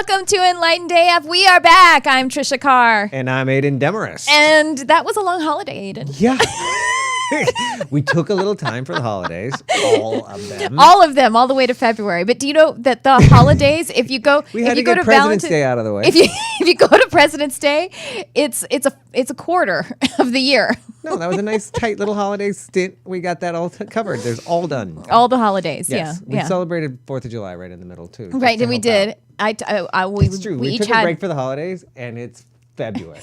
Welcome to Enlightened AF. We are back. I'm Tricia Carr. And I'm Aidan Demarest. And that was a long holiday, Aidan. Yeah. We took a little time for the holidays, all of them. All of them, all the way to February. But do you know that the holidays, if you go, We had if you to go get to President's Valentine's Day out of the way. if you go to President's Day, it's a quarter of the year. No, that was a nice, tight little holiday stint. We got that all covered. There's all done. All the holidays, Yes. yeah. We celebrated 4th of July right in the middle, too. Right, and we did. It's true. We each took a had break for the holidays, and it's February.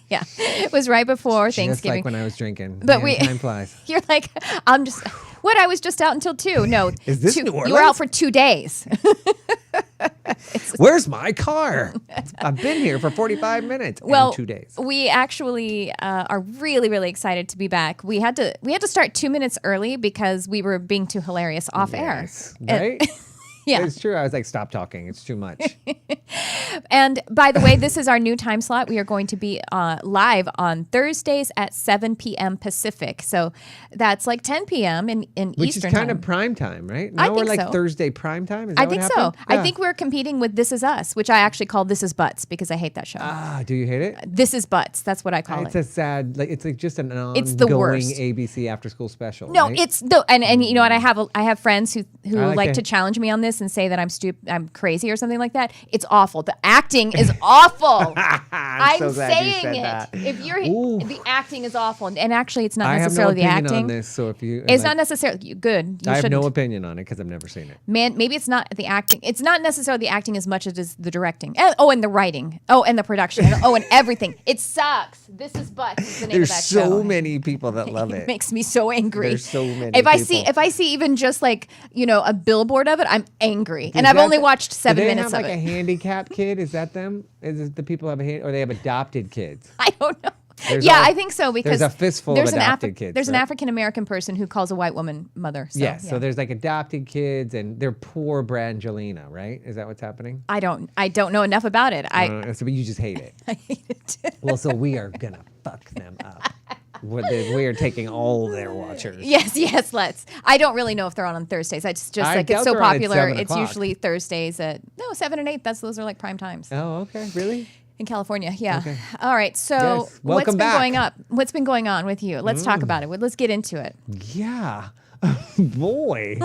yeah. It was right before Thanksgiving. Just like when I was drinking. But Man, time flies. You're like, I'm just. What? I was just out until 2. No, Is this 2, New Orleans? You were out for 2 days. Where's my car? I've been here for 45 minutes Well, and 2 days. we actually are really, really excited to be back. We had to start 2 minutes early because we were being too hilarious off Yes, air. right? Yeah. It's true. I was like, stop talking. It's too much. And by the way, this is our new time slot. We are going to be live on Thursdays at 7 p.m. Pacific. So that's like 10 p.m. in Which Eastern is kind time. of prime time, right? I Now we're think like so. Thursday prime time. Is that I what think so. happened? I Yeah. think we're competing with This Is Us, which I actually call This Is Butts because I hate that show. Ah, do you hate it? This Is Butts. That's what I call It's it. a sad, like it's like just an It's the ongoing worst. ABC after school special. No, right? it's the and you know what, I have friends who I like like to that. challenge me on this and say that I'm crazy or something like that. It's awful. The acting is awful. I'm so glad you saying said it. that. If you're Ooh. the acting is awful, and actually it's not I have no necessarily the opinion acting. on this. So if you, It's like, not necessarily good. You I have shouldn't. no opinion on it because I've never seen it. Man, maybe it's not the acting. It's not necessarily the acting as much as it is the directing. And the writing. And the production. And everything. It sucks. This Is Butts is the name There's of that show. so many people that love It it. makes me so angry. There's so many If I people. see even just like a billboard of it, I'm angry. And Is I've that only the- watched 7 do they minutes have of like it. a handicapped kid? Is that them? Is it the people have or they have adopted kids? I don't know. There's Yeah, all- I think so because there's a fistful of adopted kids, There's an right? African American person who calls a white woman mother. So, Yes. yeah. So there's like adopted kids, and they're poor Brangelina, right? Is that what's happening? I don't know enough about it. So you just hate it. I hate it. Well, so we are gonna fuck them up. We are taking all their watchers. Yes, let's. I don't really know if they're on Thursdays. It's just I like it's doubt so they're on at popular. 7 It's o'clock. usually Thursdays at 7 and 8. Those are like prime times Oh, okay. Really? in California. Yeah. Okay. All right. So Yes. Welcome back. What's been going on with you? Let's talk about it. Let's get into it. Yeah. Boy.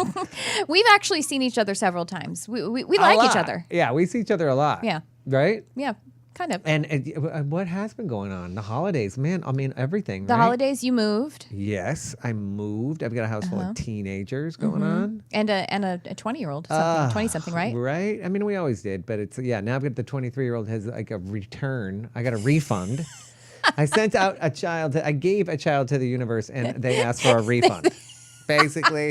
We've actually seen each other several times. We A like each lot. other. Yeah, we see each other a lot. Yeah. Right? Yeah. Kind of. And what has been going on? The holidays, man. I mean, everything. The right? holidays you moved Yes, I moved. I've got a house full of teenagers going on. and a 20-year-old, 20-something, right? Right. I mean, we always did, but it's now I've got the 23-year-old has like a return. I got a refund. I sent out a child. I gave a child to the universe, and they asked for a refund. Basically,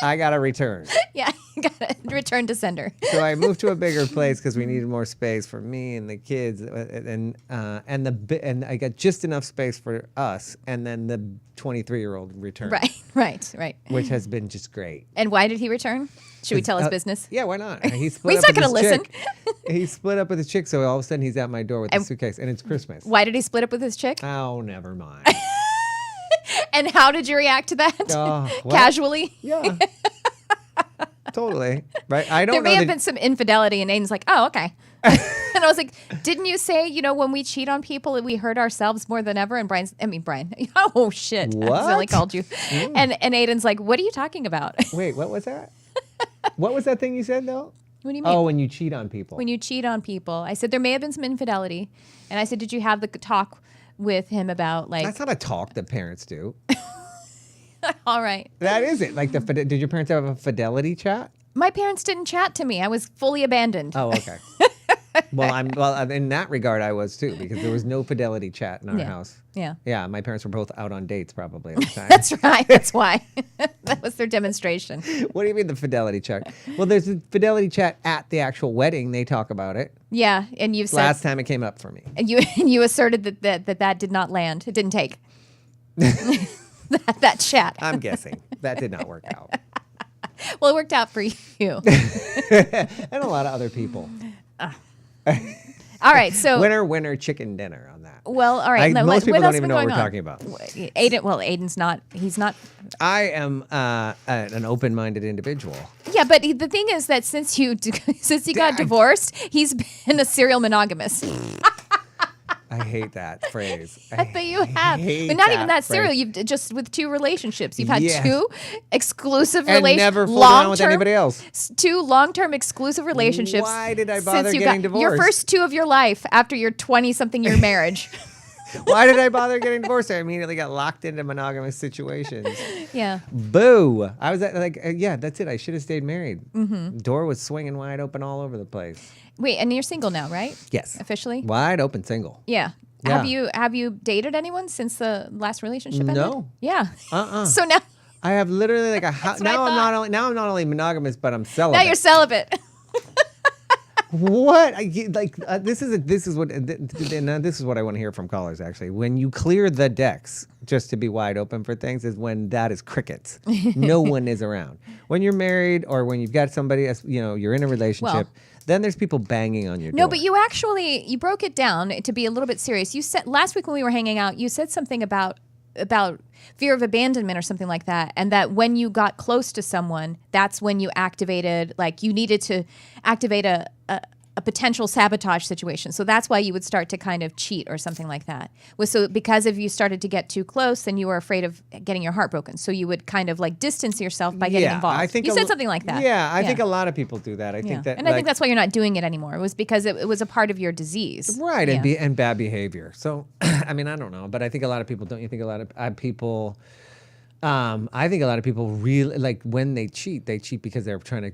I got a return. Yeah, you got to return to sender. So I moved to a bigger place because we needed more space for me and the kids, and I got just enough space for us, and then the 23-year-old returned, Right. which has been just great. And why did he return? Should we tell his business? Yeah, why not? He split He's up not with gonna his listen. chick. He split up with his chick, so all of a sudden he's at my door with a suitcase, and it's Christmas. Why did he split up with his chick? Oh, never mind. And how did you react to that? What? Casually? Yeah. Totally. Right? I don't There know. may have been some infidelity, and Aiden's like, oh, okay. And I was like, didn't you say, when we cheat on people, we hurt ourselves more than ever? And Brian, oh, shit. I What? accidentally called you. And Aiden's like, what are you talking about? Wait, what was that? What was that thing you said, though? What do you mean? Oh, when you cheat on people. When you cheat on people. I said, there may have been some infidelity. And I said, did you have the talk with him about, like... That's not a talk that parents do. All right. That is it. Like, did your parents have a fidelity chat? My parents didn't chat to me. I was fully abandoned. Oh, okay. Well, in that regard, I was too, because there was no fidelity chat in our house. Yeah. Yeah, my parents were both out on dates probably at the time. That's right. That's why. That was their demonstration. What do you mean the fidelity chat? Well, there's a fidelity chat at the actual wedding. They talk about it. Yeah, and you've said Last time it came up for me. and you asserted that did not land. It didn't take. that chat. I'm guessing that did not work out. Well, it worked out for you. And a lot of other people. All right, so winner, chicken dinner on that. well, all right. Most people what don't else even been know what going we're on? talking about. Aidan. Well, Aidan's not. He's not. I am an open-minded individual. Yeah, but the thing is that since you got divorced, he's been a serial monogamous. I hate that phrase. But you have, hate but not even that phrase. serial. You've just with 2 relationships. You've had Yes. 2 exclusive And never fooled around with anybody else. 2 long-term exclusive relationships. Why did I bother since you getting got your divorced? first 2 of your life after your 20-something year marriage? Why did I bother getting divorced? I immediately got locked into monogamous situations. Yeah. Boo! I was yeah, that's it. I should have stayed married. Door was swinging wide open all over the place. Wait, and you're single now, right? Yes. Officially? Wide open single. Yeah. Yeah. Have you dated anyone since the last relationship ended? No. Yeah. Uh-uh. So now I have literally like what I now I'm thought. not only monogamous, but I'm celibate. now you're celibate. What? This is what I want to hear from callers. Actually, when you clear the decks just to be wide open for things, is when that is crickets. No one is around. When you're married or when you've got somebody, you're in a relationship. Then there's people banging on your door. No, but you broke it down to be a little bit serious. You said last week when we were hanging out, you said something about fear of abandonment or something like that, and that when you got close to someone, that's when you activated, like you needed to activate a potential sabotage situation. So that's why you would start to kind of cheat or something like that. So because if you started to get too close, then you were afraid of getting your heart broken. So you would kind of like distance yourself by getting involved. I think you said something like that. Yeah, I think a lot of people do that. I think that, and I think that's why you're not doing it anymore. It was because it was a part of your disease. Right, Yeah. and bad behavior. So, I mean, I don't know, but I think a lot of people, don't you think a lot of people, I think a lot of people really, like when they cheat because they're trying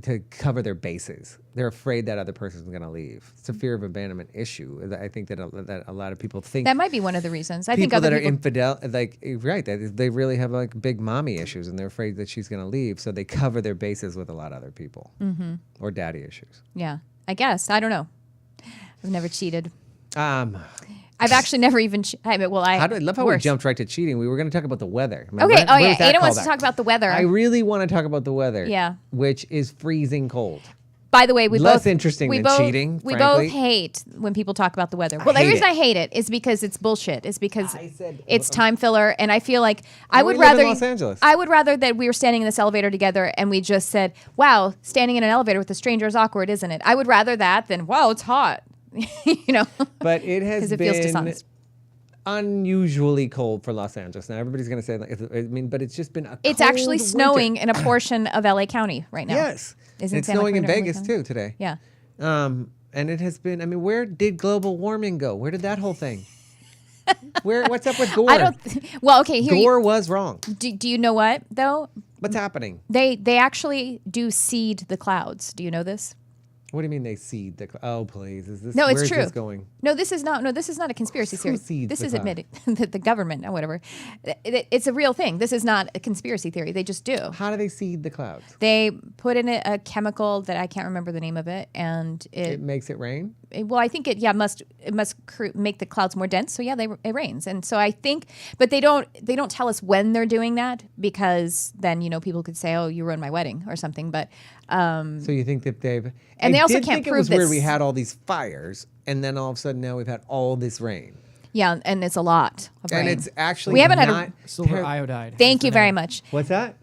to cover their bases. They're afraid that other person's going to leave. It's a fear of abandonment issue. I think that a lot of people think That might be one of the reasons. I think people other that are people infidel, that they really have like big mommy issues and they're afraid that she's going to leave. So they cover their bases with a lot of other people or daddy issues. Yeah, I guess. I don't know. I've never cheated. I've actually never even. I love how we jumped right to cheating. We were going to talk about the weather. Okay. Oh yeah. Aidan wants to talk about the weather. I really want to talk about the weather. Yeah. Which is freezing cold. By the way, we Less both interesting than cheating. We frankly. both hate when people talk about the weather. Well, the hate reason it. I hate it is because it's bullshit. It's because I said- it's time filler, and I feel like I would we live in rather Los Angeles. I would rather that we were standing in this elevator together and we just said, "Wow, standing in an elevator with a stranger is awkward, isn't it?" I would rather that than "Wow, it's hot." But it has 'Cause it feels been dishonest. unusually cold for Los Angeles. Now everybody's going to say, but it's just been a It's cold actually winter. snowing in a portion of LA County right now. Yes. Isn't It's Santa snowing in Cruz or LA Vegas County? too today. Yeah. And it has been, I mean, where did global warming go? Where did that whole thing? What's up with Gore? I don't. Well, okay. Here. Gore was wrong. Do you know what though? What's happening? They actually do seed the clouds. Do you know this? What do you mean they seed the? Oh, please! Is this? No, it's where's true. This going? No, this is not. No, this is not a conspiracy Who theory. seeds This the is cloud? admitted that the government or whatever. It's a real thing. This is not a conspiracy theory. They just do. How do they seed the clouds? They put in a chemical that I can't remember the name of it, and It makes it rain. well, I think it must make the clouds more dense. So yeah, it rains, and so I think, but they don't tell us when they're doing that because then people could say, oh, you ruined my wedding or something. But So you think that they've? And I they also did can't think prove it was weird. this. We had all these fires, and then all of a sudden now we've had all this rain, yeah, and it's a lot of and rain. it's actually We haven't had a- not Silver iodide. Thank you very much. What's that?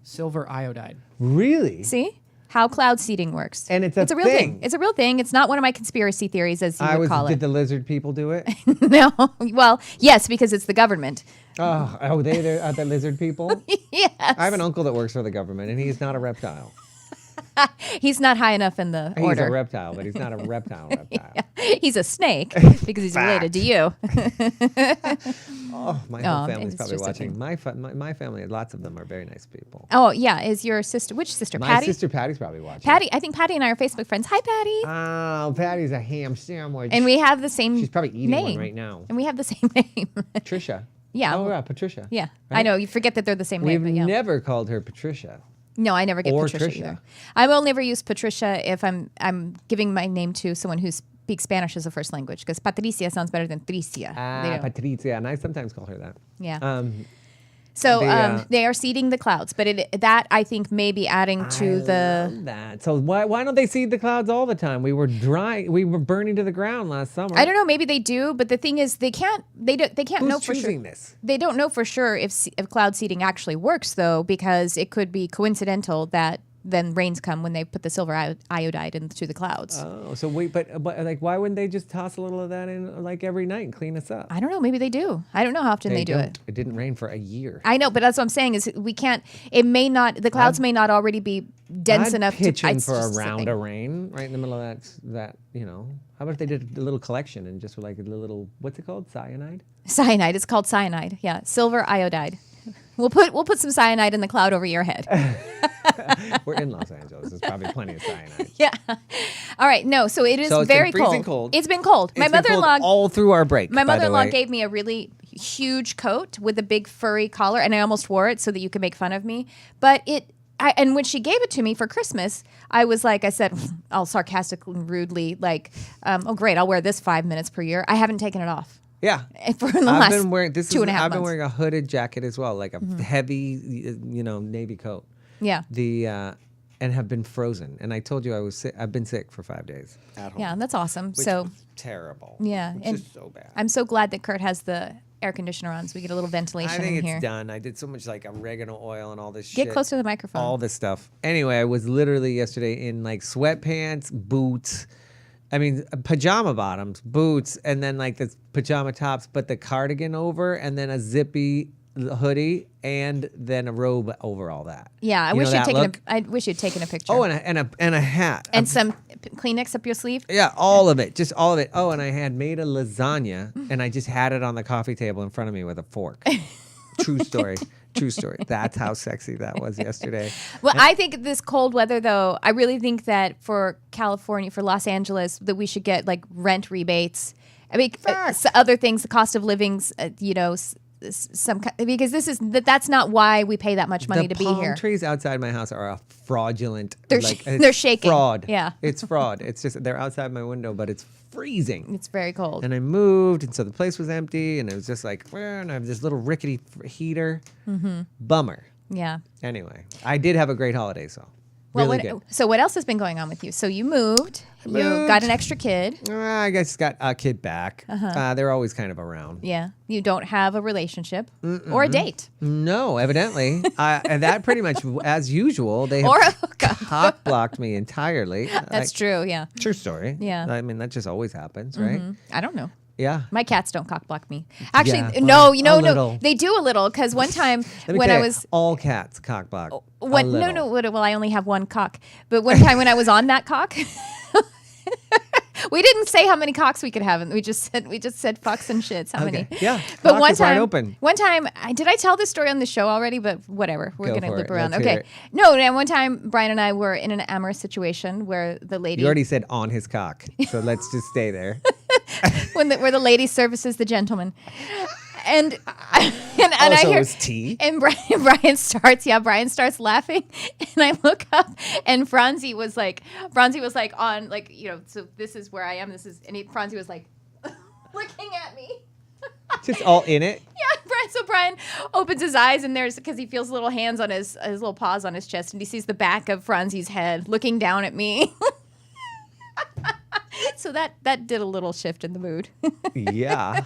Silver iodide. Really? See how cloud seeding works, And it's a real thing. thing. It's a real thing. It's not one of my conspiracy theories, as you would call Did it. the lizard people do it? No, well, yes, because it's the government. oh, they are the lizard people. Yes, I have an uncle that works for the government, and he's not a reptile. he's not high enough in the He's order. a reptile, but he's not a reptile. He's a snake because he's related to you. Oh, my whole family's it's probably just a watching. thing. My family, lots of them are very nice people. Oh yeah, is your sister? Which sister? My Patty. sister Patty's probably watching. Patty. I think Patty and I are Facebook friends. Hi, Patty. Oh, Patty's a ham sandwich. And we have the same. She's probably eating name. one right now. And we have the same name. Tricia. Yeah. Oh, yeah, Patricia. Yeah, I Right? know. You forget that they're the same We've name. But yeah. never called her Patricia. No, I never get Or Patricia Tricia. either. I will never use Patricia if I'm giving my name to someone who speaks Spanish as a first language because Patricia sounds better than Tricia. They don't- Patricia. And I sometimes call her that. yeah. So The, they are seeding the clouds, but that I think may be adding to the. love that. So why don't they seed the clouds all the time? We were burning to the ground last summer. I don't know. Maybe they do, but the thing is, they can't Who's know for sure. choosing this? They don't know for sure if cloud seeding actually works, though, because it could be coincidental that then rains come when they put the silver iodide into the clouds. Oh, so wait, but like, why wouldn't they just toss a little of that in like every night and clean us up? I don't know. Maybe they do. I don't know how often they do it. It didn't rain for a year. I know, but that's what I'm saying is we can't. It may not. The clouds may not already be dense I'd enough pitch to. in It's for a just round thing. of rain right in the middle of that. How about if they did a little collection and just like a little, what's it called, cyanide? Cyanide. It's called cyanide. Yeah, silver iodide. We'll put some cyanide in the cloud over your head. We're in Los Angeles. There's probably plenty of cyanide. Yeah. All right. No. So it is So it's very been freezing cold. It's been cold. It's been cold all through our break. My by the mother-in-law way. gave me a really huge coat with a big furry collar, and I almost wore it so that you could make fun of me. But and when she gave it to me for Christmas, I was like, I said, all sarcastically and rudely, like, oh, great, I'll wear this 5 minutes per year. I haven't taken it off. Yeah. For the I've last been wearing 2.5 months. I've been wearing a hooded jacket as well, like a heavy, navy coat. Yeah. And have been frozen. And I told you I was sick. I've been sick for 5 days at home. Yeah, that's awesome. Which So was terrible. yeah, Which and is so bad. I'm so glad that Kurt has the air conditioner on, so we get a little ventilation I think in it's here. done. I did so much like oregano oil and all this shit. Get close to the microphone. All this stuff. Anyway, I was literally yesterday in like sweatpants, boots. I mean, pajama bottoms, boots, and then like the pajama tops, but the cardigan over, and then a zippy hoodie, and then a robe over all that. Yeah, I You wish know you'd that look? taken a picture. Oh, and a hat. and some Kleenex up your sleeve. Yeah, all of it, just all of it. Oh, and I had made a lasagna, and I just had it on the coffee table in front of me with a fork. True story. True story. That's how sexy that was yesterday. Well, I think this cold weather, though, I really think that for California, for Los Angeles, that we should get like rent rebates. I mean, other things, the cost of livings, because that's not why we pay that much money to be The here. palm trees outside my house are a fraudulent. They're they're shaking. Fraud. Yeah. It's fraud. It's just they're outside my window, but it's freezing. It's very cold. And I moved, and so the place was empty, and it was just like, and I have this little rickety heater. Bummer. Yeah. Anyway, I did have a great holiday, so really good. So what else has been going on with you? So you moved. You moved. got an extra kid. I guess got a kid back. They're always kind of around. Yeah. You don't have a relationship or a date. No, evidently. And that pretty much, as usual, they Or a have hookup. cock blocked me entirely. That's true. Yeah. True story. Yeah. I mean, that just always happens, right? I don't know. Yeah. My cats don't cock block me. Actually, Yeah, no, well, a little. they do a little because one time Let me when tell I you, was all cats cock block. no, little. well, I only have one cock. But one time when I was on that cock, we didn't say how many cocks we could have, and we just said fucks and shits. How many? Yeah. But Cock one is wide time, open. did I tell this story on the show already? But whatever, we're Go gonna for loop it. around. Let's hear Okay. it. No, and one time Brian and I were in an amorous situation where the lady, You already said on his cock, so let's just stay there. where the lady services the gentleman, and I So hear it was tea? and Brian starts laughing, and I look up, and Franzi was like on so this is where I am. Franzi was like looking at me. Just all in it. Yeah, so Brian opens his eyes, and because he feels little hands on his little paws on his chest, and he sees the back of Franzi's head looking down at me. So that did a little shift in the mood. Yeah.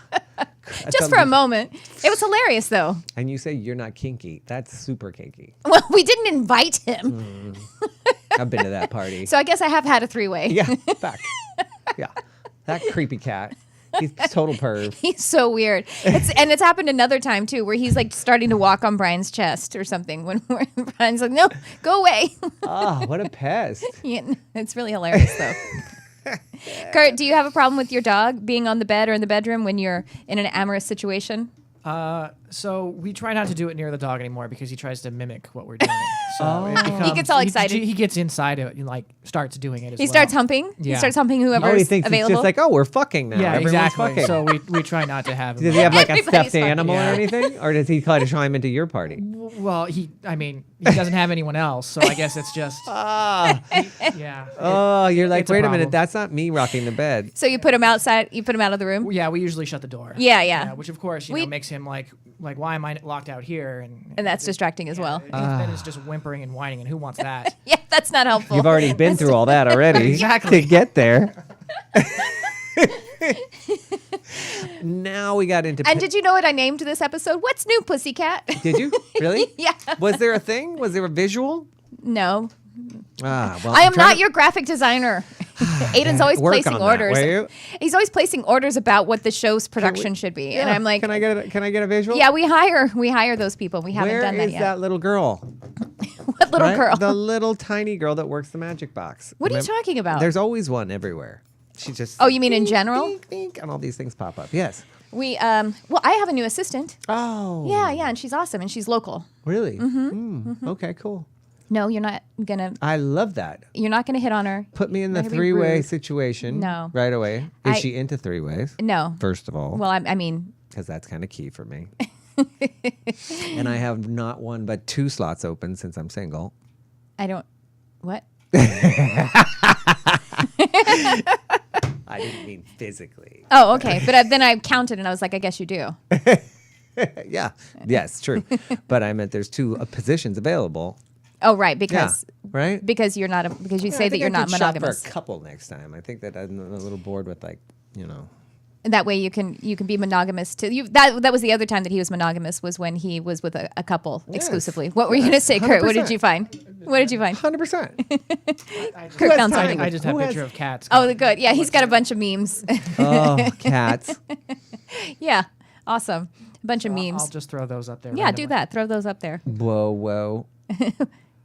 Just for a moment. It was hilarious, though. And you say you're not kinky. That's super kinky. Well, we didn't invite him. I've been to that party. So I guess I have had a three-way. Yeah, fact. Yeah. That creepy cat. He's total perv. He's so weird. It's happened another time, too, where he's like starting to walk on Brian's chest or something when Brian's like, no, go away. Oh, what a pest. Yeah, it's really hilarious, though. Kurt, do you have a problem with your dog being on the bed or in the bedroom when you're in an amorous situation? So we try not to do it near the dog anymore because he tries to mimic what we're doing. So it becomes, He gets all excited. He gets inside it and like starts doing it as He well. starts humping. He Yeah. starts humping Oh, whoever's he thinks available. it's just like, oh, we're fucking now. Yeah, Everyone's exactly. fucking. So we try not to have him. Does he have like a Everybody's stuffed fucking. animal Yeah. or anything? Or does he try to chime into your party? Well, he doesn't have anyone else, so I guess it's just yeah. Oh, you're like, it's a wait a problem. minute, that's not me rocking the bed. So you put him outside. You put him out of the room. Yeah, we usually shut the door. Yeah, yeah. Which of course, We- makes him like like, why am I locked out here? And that's distracting as well. Then it's just whimpering and whining, and who wants that? Yeah, that's not helpful. You've already been through all that already Exactly. to get there. Now we got into. And did you know what I named this episode? What's new, Pussycat? Did you really? Yeah. Was there a thing? Was there a visual? No. Well, I am not your graphic designer. Aidan's always work placing on that, orders. will you? He's always placing orders about what the show's production should be. And I'm like, can I get a visual? yeah, we hire those people. We haven't Where done that is yet. that little girl? What little Right? girl? The little tiny girl that works the magic box. What are you talking about? There's always one everywhere. She just. Oh, you mean in general? Dink, dink, and all these things pop up. Yes. We well, I have a new assistant. Oh. Yeah, and she's awesome and she's local. Really? Mm-hmm. Okay, cool. No, you're not gonna I love that. hit on her. Put me in the Not gonna be three-way rude. situation. No. Right away. Is she into three-ways? No. First of all. Well, I mean, Because that's kind of key for me. And I have not one but 2 slots open since I'm single. I don't. What? I didn't mean physically. Oh, okay. But then I counted and I was like, I guess you do. Yeah. Yes, true. But I meant there's 2 positions available. Oh, right. Yeah. Because Right? because you're not because you Yeah, say I that think you're I not could shop monogamous. for a couple next time. I think that I'm a little bored with That way you can be monogamous to you. That was the other time that he was monogamous was when he was with a couple exclusively. What were you going to say, Kurt? What did 100%. you find? What did you find? 100%. Kurt found time? something. I just have Who a has- picture of cats. Oh, good. Yeah, he's got a bunch of memes. Oh, cats. Yeah, awesome. A bunch of memes. I'll just throw those up there. Yeah, do randomly. that. Throw those up there. Whoa, whoa.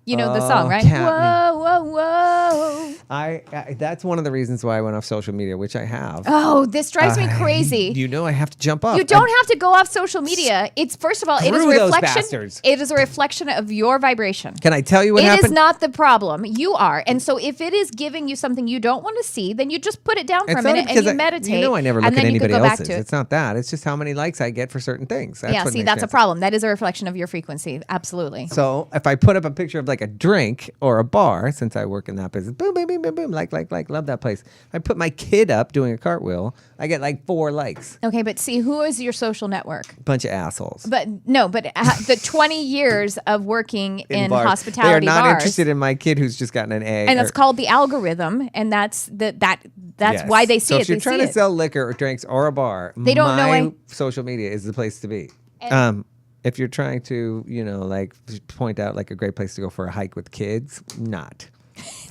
You know the song, right? cat Whoa, whoa, whoa. I that's one of the reasons why I went off social media, which I have. Oh, this drives me crazy. You know I have to jump up. You don't have to go off social media. It's first of all, it is a Screw those reflection. bastards. It is a reflection of your vibration. Can I tell you what It happened? is not the problem. You are. And so if it is giving you something you don't want to see, then you just put it down for a It's minute not and because you meditate. You know I never look and at then you could anybody go back else's. to it. It's not that. It's just how many likes I get for certain things. That's Yeah, what see, makes that's a sense. problem. That is a reflection of your frequency. Absolutely. So if I put up a picture of like a drink or a bar, since I work in that business, boom, boom, boom, boom, boom, like, love that place. I put my kid up doing a cartwheel, I get like 4 likes. Okay, but see, who is your social network? Bunch of assholes. But no, but the 20 years of working in bars. hospitality They are not bars. interested in my kid who's just gotten an A. And that's called the algorithm, and that's Yes. why they see so it. if you're They trying see to it. sell liquor or drinks or a bar, They don't know my I- social media is the place to be. And- If you're trying to, like point out like a great place to go for a hike with kids, not.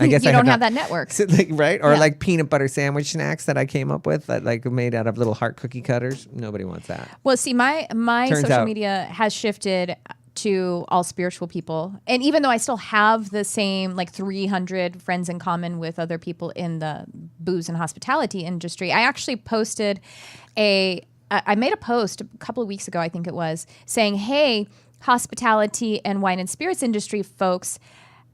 I guess you I don't have have that network. So, like, right? Or Yeah. like peanut butter sandwich snacks that I came up with that like made out of little heart cookie cutters. Nobody wants that. Well, see, my Turns social out- media has shifted to all spiritual people, and even though I still have the same like 300 friends in common with other people in the booze and hospitality industry, I actually posted I made a post a couple of weeks ago, I think it was, saying, "Hey, hospitality and wine and spirits industry folks,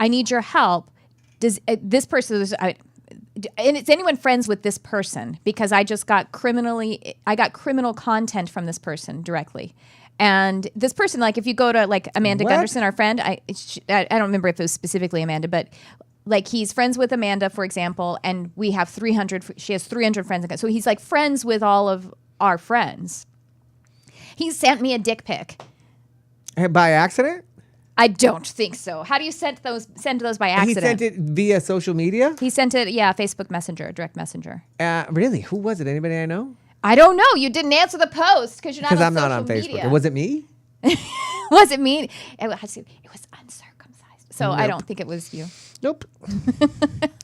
I need your help. Does this person?" And it's anyone friends with this person, because I got criminal content from this person directly. And this person, like if you go to like Amanda What? Gunderson, our friend, I don't remember if it was specifically Amanda, but like he's friends with Amanda, for example, and we have 300, she has 300 friends. So he's like friends with all of our friends. He sent me a dick pic. By accident? I don't think so. How do you send those by accident? He sent it via social media? He sent it, Facebook Messenger, direct messenger. Really? Who was it? Anybody I know? I don't know. You didn't answer the post because you're not on Because I'm not social on Facebook. media. Was it me? Was it me? It was uncircumcised. So I Nope. don't think it was you. Nope.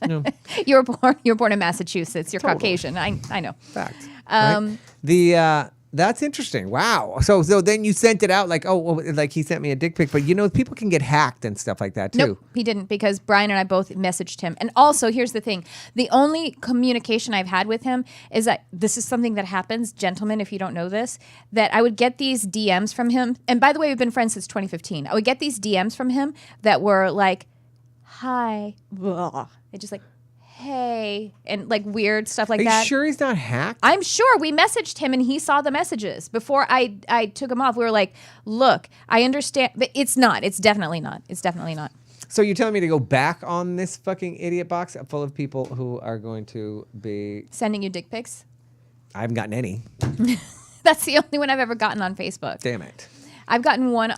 No. You were born in Massachusetts. You're Totally. Caucasian. I know. Fact. Um, Right? That's interesting. Wow. So then you sent it out like, like he sent me a dick pic, but people can get hacked and stuff like that too. Nope, he didn't, because Brian and I both messaged him. And also, here's the thing. The only communication I've had with him is that this is something that happens, gentlemen, if you don't know this, that I would get these DMs from him. And by the way, we've been friends since 2015. I would get these DMs from him that were like, hi. Blah. They just like, hey, and like weird stuff like Are you that. sure he's not hacked? I'm sure we messaged him and he saw the messages before I took him off. We were like, look, I understand, but it's not. It's definitely not. It's definitely not. So you're telling me to go back on this fucking idiot box full of people who are going to be... Sending you dick pics? I haven't gotten any. That's the only one I've ever gotten on Facebook. Damn it. I've gotten one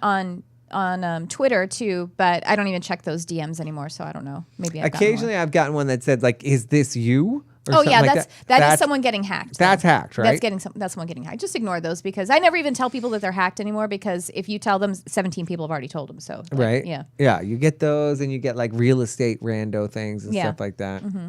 on Twitter too, but I don't even check those DMs anymore, so I don't know. Maybe Occasionally I've gotten one that said like, "Is this you?" Or oh yeah, like that is someone getting hacked. That's hacked, right? That's someone getting hacked. Just ignore those because I never even tell people that they're hacked anymore because if you tell them, 17 people have already told them. So like, right, yeah, you get those, and you get like real estate rando things and stuff like that. Mm-hmm.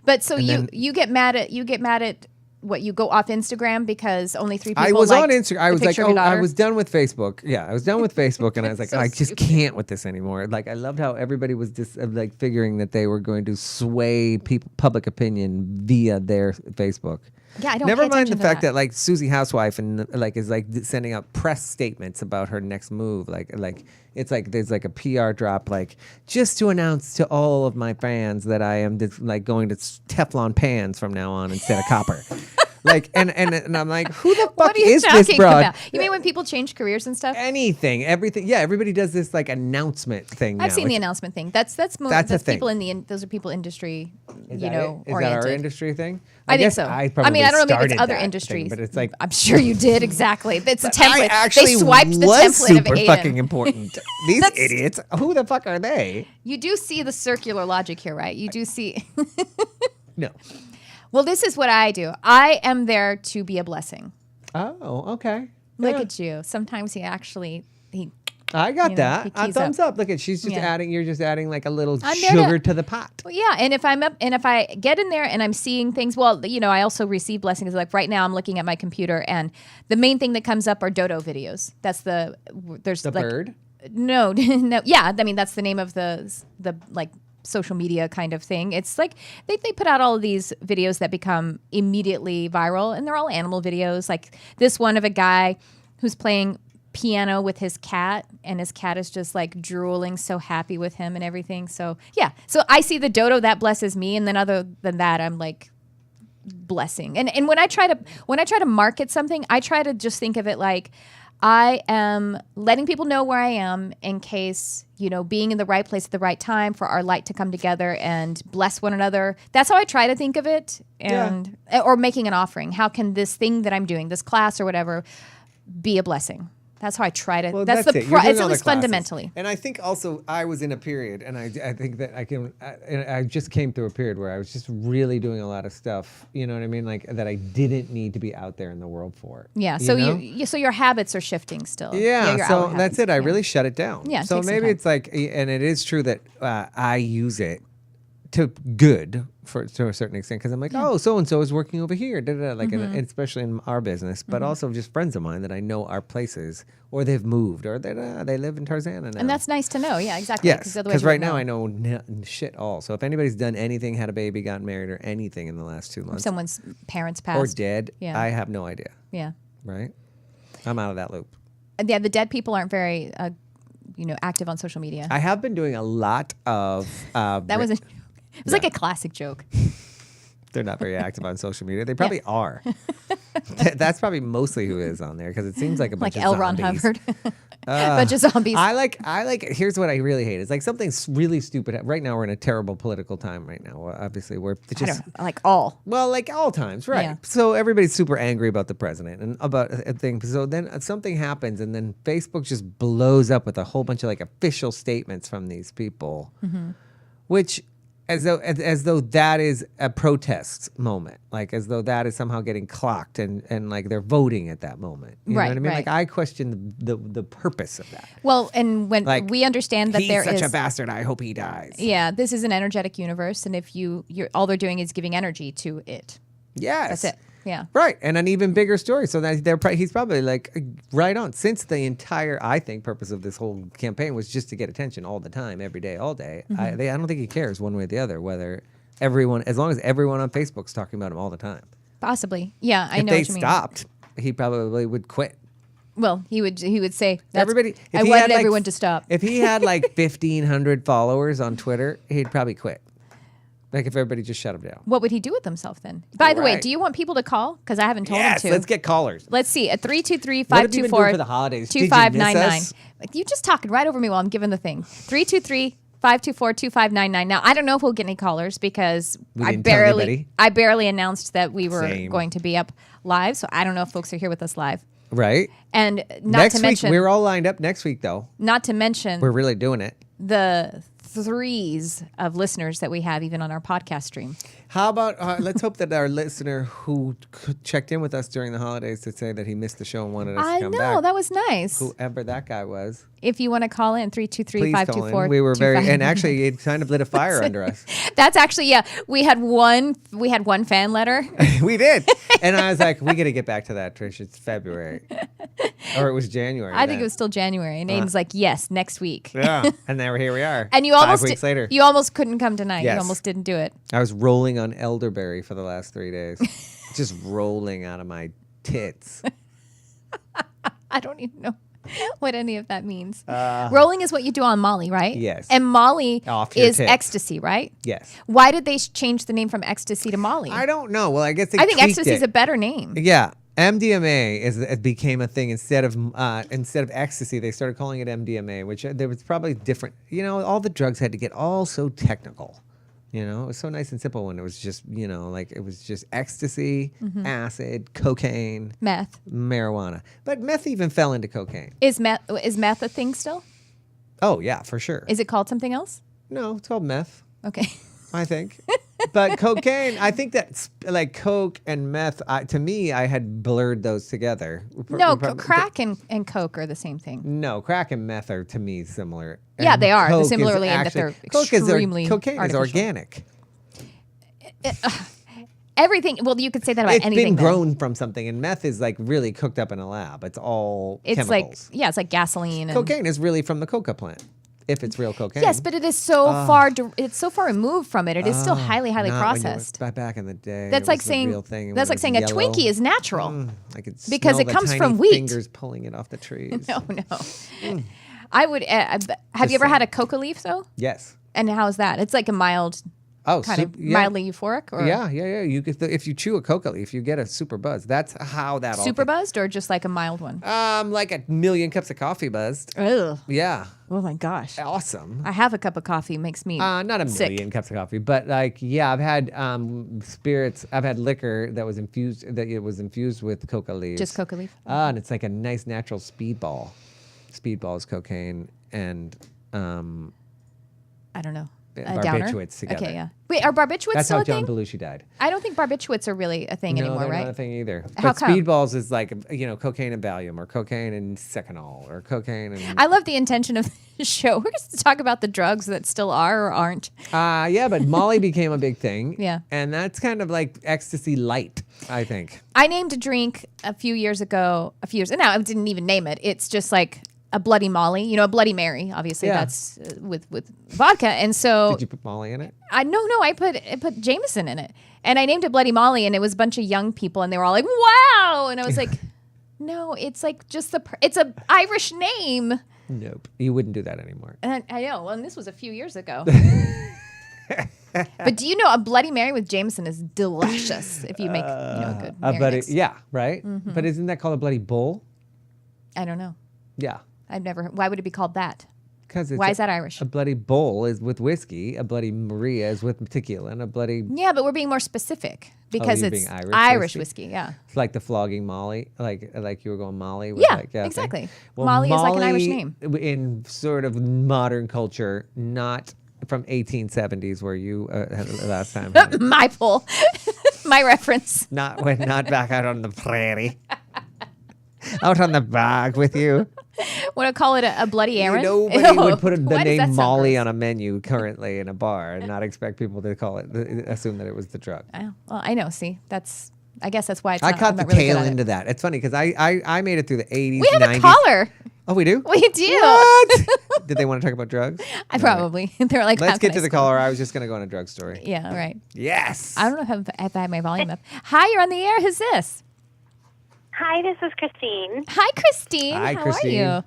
But so you get mad at what, you go off Instagram because only 3 people. I was on liked Instagram. I was the like, picture of your I daughter? was done with Facebook. Yeah, I was done with Facebook, and I was like, So I just stupid. can't with this anymore. Like, I loved how everybody was just like figuring that they were going to sway public opinion via their Facebook. Yeah, I don't. Never pay mind the attention to fact that like Susie Housewife and like is like sending out press statements about her next move. Like it's like there's like a PR drop, like just to announce to all of my fans that I am just like going to Teflon pans from now on instead of copper. Like and I'm like, who the What fuck are you is this talking broad? about? You mean when people change careers and stuff? Anything, everything. Yeah, everybody does this like announcement thing. I've now. seen the It's- announcement thing. That's a thing. people those are people industry, Is you that know, it? Is oriented. that our industry thing? I think guess so. I probably mean, I don't know. Maybe started it's other that thing, industries, but it's like I'm sure you did exactly. It's a But template. I actually They swiped the was template super of Aidan. fucking important. These idiots. Who the fuck are they? You do see the circular logic here, right? You do see. No. Well, this is what I do. I am there to be a blessing. Oh, okay. Look Yeah. at you. Sometimes he I got you know, that. he keys Thumbs up. Look at she's just Yeah. adding. You're just adding like a little I'm there sugar to- to the pot. Well, yeah, and if I'm up and if I get in there and I'm seeing things, well, you know, I also receive blessings. Like right now, I'm looking at my computer, and the main thing that comes up are Dodo videos. There's The like, bird. No, no, yeah. I mean, that's the name of the like social media kind of thing. It's like they put out all of these videos that become immediately viral, and they're all animal videos. Like this one of a guy who's playing piano with his cat, and his cat is just like drooling, so happy with him and everything. So yeah, so I see the Dodo that blesses me, and then other than that, I'm like blessing. And when I try to market something, I try to just think of it like I am letting people know where I am in case, you know, being in the right place at the right time for our light to come together and bless one another. That's how I try to think of it. And or making an offering. How can this thing that I'm doing, this class or whatever, be a blessing? That's how I try to. Well, that's it. the. You're doing It's all at the least classes. fundamentally. And I think also I was in a period, and I think that I just came through a period where I was just really doing a lot of stuff. You know what I mean? Like that I didn't need to be out there in the world for. Yeah. you So know? so your habits are shifting still. Yeah, your so outward that's habits. it. I Yeah. really shut it down. Yeah, it so takes some maybe time. it's like, and it is true that I use it to good to a certain extent because I'm like, oh, so and so is working over here, like, Mm-hmm. especially in our business, but also just friends of mine that I know are places, or they've moved, or they live in Tarzana now. And that's nice to know. Yeah, exactly. yes, otherwise because you right wouldn't now know. I know shit all. So if anybody's done anything, had a baby, gotten married, or anything in the last 2 months, Someone's parents or passed. dead, Yeah. I have no idea. Yeah. Right? I'm out of that loop. And yeah, the dead people aren't very, active on social media. I have been doing a lot of. That was it was like a classic joke. They're not very active on social media. They probably are. That's probably mostly who is on there because it seems like a bunch Like of L. Ron zombies. Hubbard. Bunch of zombies. I like. Here's what I really hate. It's like something really stupid. Right now we're in a terrible political time. Right now, obviously we're I just don't know, like all. well, like all times, right? Yeah. So everybody's super angry about the president and about a thing. So then something happens, and then Facebook just blows up with a whole bunch of like official statements from these people, which. As though that is a protest moment, like as though that is somehow getting clocked and like they're voting at that moment. You know Right, what I mean? right. Like I question the purpose of that. Well, and when Like we understand that he's there such is a bastard. I hope he dies. yeah, this is an energetic universe, and if you're all they're doing is giving energy to it. Yes, That's it. Yeah. Right, and an even bigger story. So that he's probably like right on. Since the entire, I think, purpose of this whole campaign was just to get attention all the time, every day, all day. I don't think he cares one way or the other whether everyone, as long as everyone on Facebook's talking about him all the time. Possibly. Yeah, I If know they what you mean. stopped, he probably would quit. Well, he would say that's, Everybody, if I he wanted had, like, everyone to stop. If he had like 1,500 followers on Twitter, he'd probably quit. Like if everybody just shut him down. What would he do with himself then? By the way, Right. do you want people to call? Because I haven't told Yes, them to. let's get callers. Let's see. At 323-524. What have you been doing for the holidays? Did you miss 2599. us? Like, you just talking right over me while I'm giving the thing. 323-524-2599. Now, I don't know if we'll get any callers because We didn't tell anybody. I barely announced that we were Same. going to be up live. So I don't know if folks are here with us live. Right. And Next week, we're all lined up next week, though. not to mention We're really doing it. the threes of listeners that we have even on our podcast stream. How about let's hope that our listener who checked in with us during the holidays to say that he missed the show and wanted us I to come know, back. that was nice. Whoever that guy was. If you want to call in, 323-524. We were very, and actually it kind of lit a fire under us. That's actually, yeah. We had one fan letter. We did. And I was like, we got to get back to that, Trish. It's February. Or it was January. I think it was still January. And Aiden's like, yes, next week. Yeah. And now here we are. And you 5 weeks later. You almost couldn't come tonight. Yes. You almost didn't do it. I was rolling on elderberry for the last 3 days. Just rolling out of my tits. I don't even know what any of that means. Rolling is what you do on Molly, right? Yes. And Molly Off your is tits. ecstasy, right? Yes. Why did they change the name from ecstasy to Molly? I don't know. Well, I guess they I think tweaked ecstasy is it. a better name. Yeah. MDMA it became a thing instead of ecstasy. They started calling it MDMA, which there was probably different. You know, all the drugs had to get all so technical. You know, it was so nice and simple when it was just, you know, like it was just ecstasy, acid, cocaine, Meth. marijuana. But meth even fell into cocaine. Is meth a thing still? Oh, yeah, for sure. Is it called something else? No, it's called meth, Okay. I think. But cocaine, I think that like coke and meth, to me, I had blurred those together. No, crack and coke are the same thing. No, crack and meth are to me similar. Yeah, And they are. coke is Similarly in that actually- they're coke extremely cocaine is artificial. organic. Everything. Well, you could say that about It's anything. been then. grown from something, and meth is like really cooked up in a lab. It's all It's chemicals. like it's like gasoline. And Cocaine is really from the coca plant, if it's real cocaine. Yes, but it is so far. It's so far removed from it. It is still highly Not when you processed. were- back in the day. That's it like was the saying real thing, that's when like it saying was a yellow. Twinkie is natural. I could Because smell it the comes tiny from wheat. Fingers pulling it off the trees. No. I would. Have you ever saying. had a coca leaf though? Yes. And how is that? It's like a mild, Oh, kind of yeah. mildly euphoric, or Yeah. You get if you chew a coca leaf, you get a super buzz. That's how that all. super buzzed, or just like a mild one. Like a million cups of coffee buzzed. Ugh. Yeah. Oh my gosh. Awesome. I have a cup of coffee. Makes me Not a sick. million cups of coffee, but like, yeah, I've had spirits. I've had liquor that was infused with coca leaves. Just coca leaf. And it's like a nice natural speedball. Speedball is cocaine and I don't know. A barbiturates downer? together. Okay, yeah. Wait, are barbiturates That's still how a John thing? Belushi died. I don't think barbiturates are really a thing No, anymore, they're right? not a thing either. How But come? speedballs is like, cocaine and Valium, or cocaine and Seconal, or cocaine and. I love the intention of the show. We're going to talk about the drugs that still are or aren't. Yeah, but Molly became a big thing. Yeah. And that's kind of like ecstasy light, I think. I named a drink a few years ago. No, I didn't even name it. It's just like a Bloody Molly, a Bloody Mary. Obviously, Yeah. that's with vodka. And so Did you put Molly in it? I put Jameson in it, and I named it Bloody Molly, and it was a bunch of young people, and they were all like, "Wow!" And I was like, "No, it's like just it's a Irish name." Nope. You wouldn't do that anymore. And I know, and this was a few years ago. But do you know a Bloody Mary with Jameson is delicious if you make a good Mary mix. Yeah, right? But isn't that called a bloody bull? I don't know. Yeah. I've never. Why would it be called that? Because Why is that Irish? A bloody bull is with whiskey, a bloody Maria is with tequila, and a bloody. Yeah, but we're being more specific because you're it's being Irish whiskey? whiskey. Yeah. It's like the flogging Molly, like you were going Molly. With Yeah, like, thing. exactly. Molly is like an Irish name. In sort of modern culture, not from 1870s where you had last time. My pull, my reference. not back out on the prairie. Out on the bog with you. Want to call it a Bloody Aaron? Nobody would put the Why does that name sound Molly gross? on a menu currently in a bar and not expect people to assume that it was the drug. Oh, well, I know. See, I guess that's why it's. I not, caught I'm the not really tail good at into it. that. It's funny because I made it through the 80s, We have 90s. a caller. Oh, we do? We do. What? Did they want to talk about drugs? I probably. They're like, Let's how get can to I the score? caller. I was just going to go on a drug story. Yeah, right. Yes. I don't know if I have my volume up. Hi, you're on the air. Who's this? Hi, this is Christine. Hi, Christine. Hi, How Christine. are you?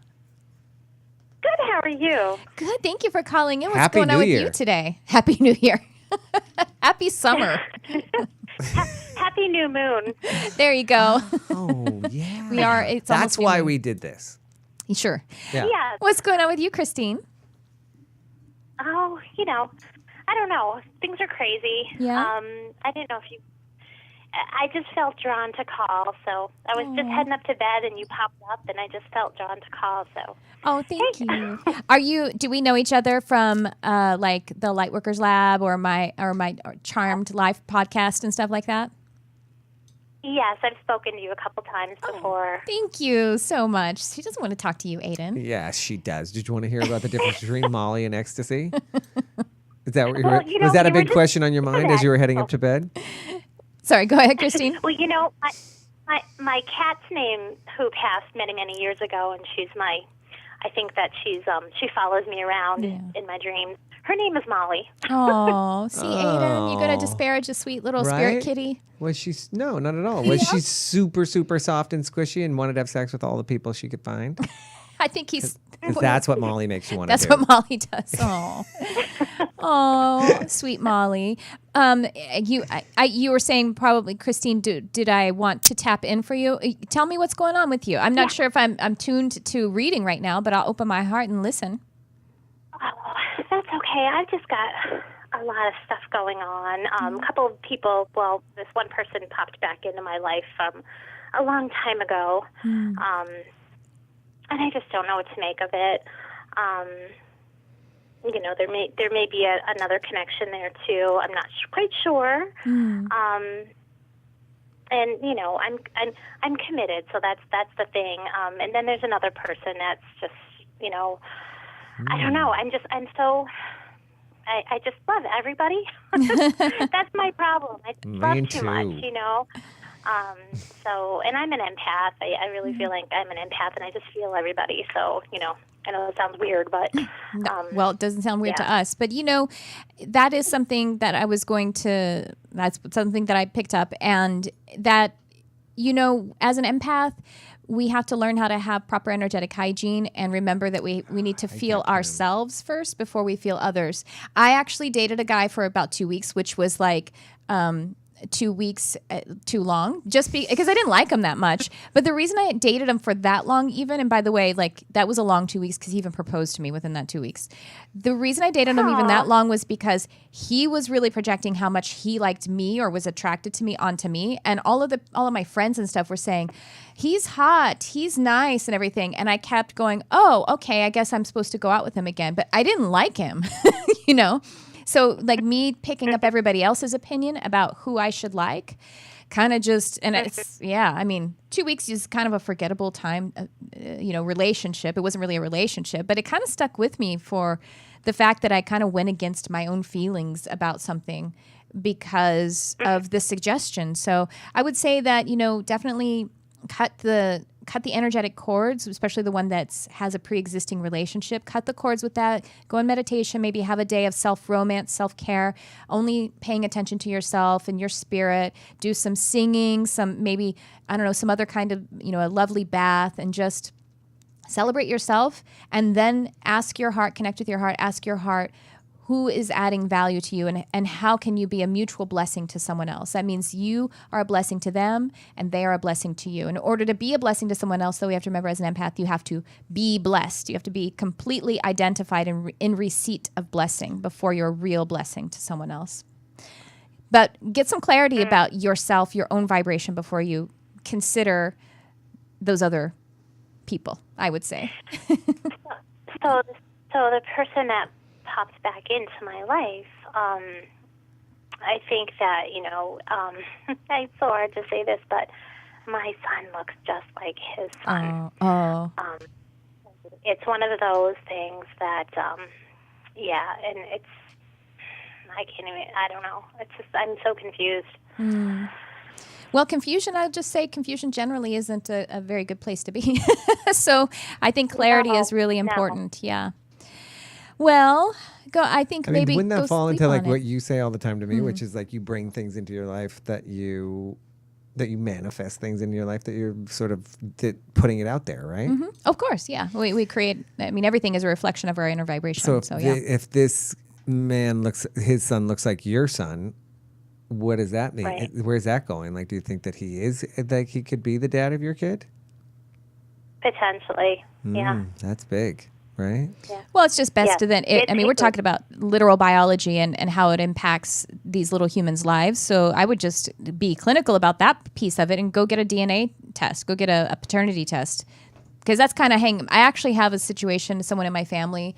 Good, how are you? Good. Thank you for calling in. What's Happy going on New with Year. you today? Happy New Year. Happy summer. Happy new moon. There you go. Oh, yeah. We are. It's That's almost why noon. we did this. Sure. Yeah. Yeah. What's going on with you, Christine? Oh, I don't know. Things are crazy. Yeah? I didn't know if you I just felt drawn to call. So I was just heading up to bed, and you popped up, and I just felt drawn to call. So. Oh, thank you. Do we know each other from like the Lightworkers Lab or my Charmed Life podcast and stuff like that? Yes, I've spoken to you a couple times before. Thank you so much. She doesn't want to talk to you, Aidan. Yes, she does. Did you want to hear about the difference between Molly and ecstasy? Is that what Well, was that a big question on your mind as you were heading that. up to bed? Sorry, go ahead, Christine. Well, my cat's name, who passed many, many years ago, and I think that she follows me around in my dreams. Her name is Molly. Oh, see, Aidan, you gonna disparage a sweet little spirit Right? kitty? Was she? No, not at all. Was she super, super soft and squishy and wanted to have sex with all the people she could find? I think he's. 'Cause that's what Molly makes you want to That's do. what Molly does. Oh, oh, sweet Molly. You were saying probably, Christine. Did I want to tap in for you? Tell me what's going on with you. I'm not sure if I'm tuned to reading right now, but I'll open my heart and listen. Oh, that's okay. I've just got a lot of stuff going on. A couple of people, well, this one person popped back into my life a long time ago, and I just don't know what to make of it. There may be another connection there too. I'm not quite sure. And I'm committed, so that's the thing. And then there's another person that's just I don't know. I just love everybody. That's my problem. I love too much, and I'm an empath. I really feel like I'm an empath, and I just feel everybody. So, I know it sounds weird, but... well, it doesn't sound weird to us. But, that is something that that's something that I picked up. And that, as an empath, we have to learn how to have proper energetic hygiene and remember that we need to feel ourselves first before we feel others. I actually dated a guy for about 2 weeks, which was like 2 weeks too long, just because I didn't like him that much. But the reason I dated him for that long even, and by the way, like that was a long 2 weeks because he even proposed to me within that 2 weeks. The reason I dated him even that long was because he was really projecting how much he liked me or was attracted to me onto me. And all of my friends and stuff were saying, he's hot, he's nice and everything. And I kept going, oh, okay, I guess I'm supposed to go out with him again. But I didn't like him, So like me picking up everybody else's opinion about who I should like kind of just, and it's, 2 weeks is kind of a forgettable time, relationship. It wasn't really a relationship, but it kind of stuck with me for the fact that I kind of went against my own feelings about something because of the suggestion. So I would say that, definitely cut the energetic cords, especially the one that has a pre-existing relationship. Cut the cords with that. Go in meditation. Maybe have a day of self-romance, self-care, only paying attention to yourself and your spirit. Do some singing, some other kind of, a lovely bath, and just celebrate yourself. And then ask your heart, connect with your heart, ask your heart, who is adding value to you and how can you be a mutual blessing to someone else? That means you are a blessing to them and they are a blessing to you. In order to be a blessing to someone else, though, we have to remember as an empath, you have to be blessed. You have to be completely identified in receipt of blessing before you're a real blessing to someone else. But get some clarity about yourself, your own vibration before you consider those other people, I would say. So the person that pops back into my life, I think that, it's so hard to say this, but my son looks just like his son. It's one of those things that, and it's, I don't know. It's just, I'm so confused. Well, confusion, I would just say confusion generally isn't a very good place to be. So I think clarity is really important. No. Yeah. Well, maybe wouldn't that go fall sleep into like on what it. you say all the time to me, which is like you bring things into your life that you manifest things in your life that you're sort of putting it out there, right? Mm-hmm. Of course, yeah. We create. Everything is a reflection of our inner vibration. So if this man his son looks like your son, what does that mean? Right. Where's that going? Like, do you think that he could be the dad of your kid? Potentially, yeah. That's big. right? Yeah. Well, it's just best Yeah. to then. I mean, we're talking about literal biology and how it impacts these little humans' lives. So I would just be clinical about that piece of it and go get a DNA test, go get a paternity test. Because that's kind of I actually have a situation, someone in my family,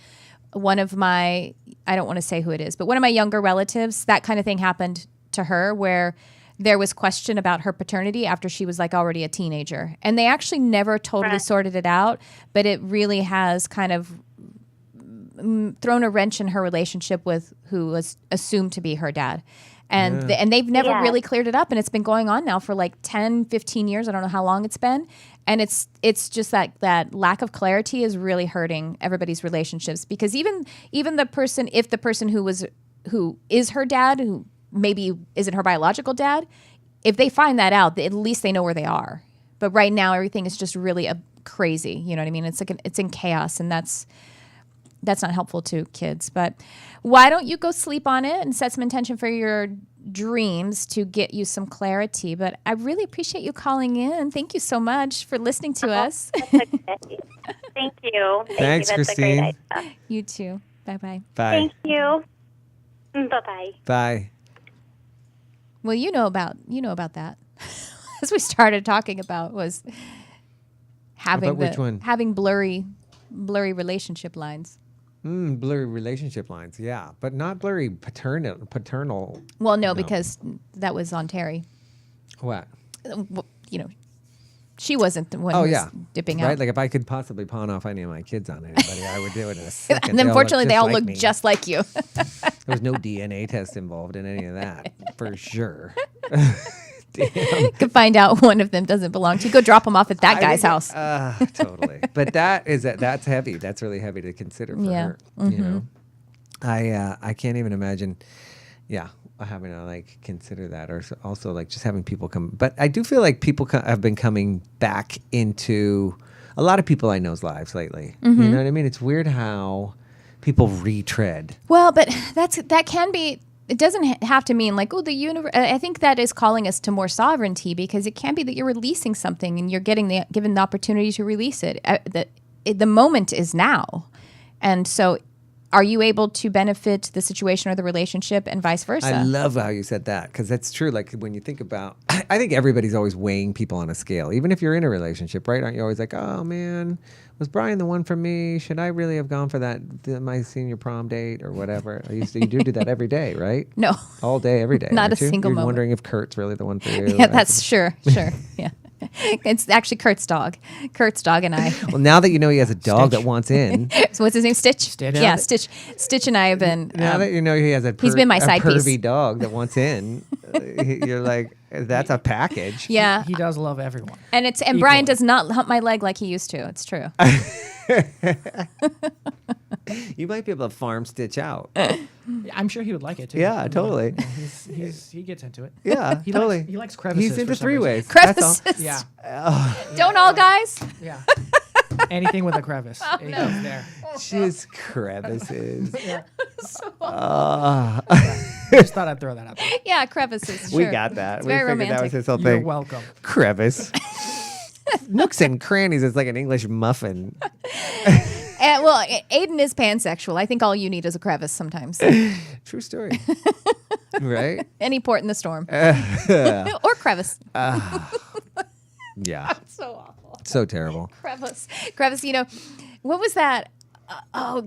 one of my, I don't want to say who it is, but one of my younger relatives, that kind of thing happened to her where there was question about her paternity after she was like already a teenager. And they actually never totally sorted it out, but it really has kind of thrown a wrench in her relationship with who was assumed to be her dad. And and they've never really cleared it up. And it's been going on now for like 10, 15 years. I don't know how long it's been. And it's just that lack of clarity is really hurting everybody's relationships, because even the person, if the person who is her dad, who maybe isn't her biological dad, if they find that out, at least they know where they are. But right now, everything is just really crazy. You know what I mean? It's like it's in chaos, and that's not helpful to kids. But why don't you go sleep on it and set some intention for your dreams to get you some clarity? But I really appreciate you calling in. Thank you so much for listening to us. That's okay. Thank you. Thanks, That's Christine. a great idea. You too. Bye-bye. Bye. Thank you. Bye-bye. Bye. Well, you know about that. As we started talking about was having About which one? having blurry relationship lines. Blurry relationship lines, yeah, but not blurry paternal. Well, no, because that was on Terry. What? You know, she wasn't the one Oh who yeah, was dipping right. out. Like if I could possibly pawn off any of my kids on anybody, I would do it in a second. And unfortunately, they all look look just just like you. There was no DNA test involved in any of that, for sure. Damn. Could find out one of them doesn't belong to you. Go drop them off at that I guy's think- house. Totally. But that's heavy. That's really heavy to consider for Yeah. her. You know, I can't even imagine. Yeah, having to like consider that, or also like just having people come. But I do feel like people have been coming back into a lot of people I know's lives lately. You know what I mean? It's weird how people retread. Well, but that can be. It doesn't have to mean like, oh, the universe. I think that is calling us to more sovereignty, because it can be that you're releasing something and you're given the opportunity to release it. The moment is now, and so are you able to benefit the situation or the relationship, and vice versa? I love how you said that, because that's true. Like when you think about, I think everybody's always weighing people on a scale, even if you're in a relationship, right? Aren't you always like, oh man, was Brian the one for me? Should I really have gone for my senior prom date or whatever? You do that every day, right? No. All day, every day. Not aren't a you? single You're moment. wondering if Kurt's really the one for you. Yeah, that's sure. Yeah. It's actually Kurt's dog. Kurt's dog and I. Well, now that you know he has a dog Stitch. that wants in, So what's his name? Stitch? Stitch. Yeah, Stitch. Stitch and I have been. now that you know he has he's been my side piece. pervy dog that wants in, you're like, that's a package. Yeah. He does love everyone. And Brian Equally. does not hump my leg like he used to. It's true. You might be able to farm Stitch out. I'm sure he would like it too. Yeah, totally. Yeah, he gets into it. Yeah, He totally. Likes, he likes crevices. He's into for some three reason. ways. That's all. Crevices. Yeah, Don't all guys? yeah. Anything with a crevice. He's there. Just crevices. Yeah. Ah. Just thought I'd throw that out there. Yeah, crevices. Sure. We got that. It's We very figured that was romantic. his whole You're thing. welcome. Crevice. Nooks and crannies is like an English muffin. Well, Aidan is pansexual. I think all you need is a crevice sometimes. True story. Right? Any port in the storm. Or crevice. Yeah. So awful. So terrible. Crevice. Crevice, what was that?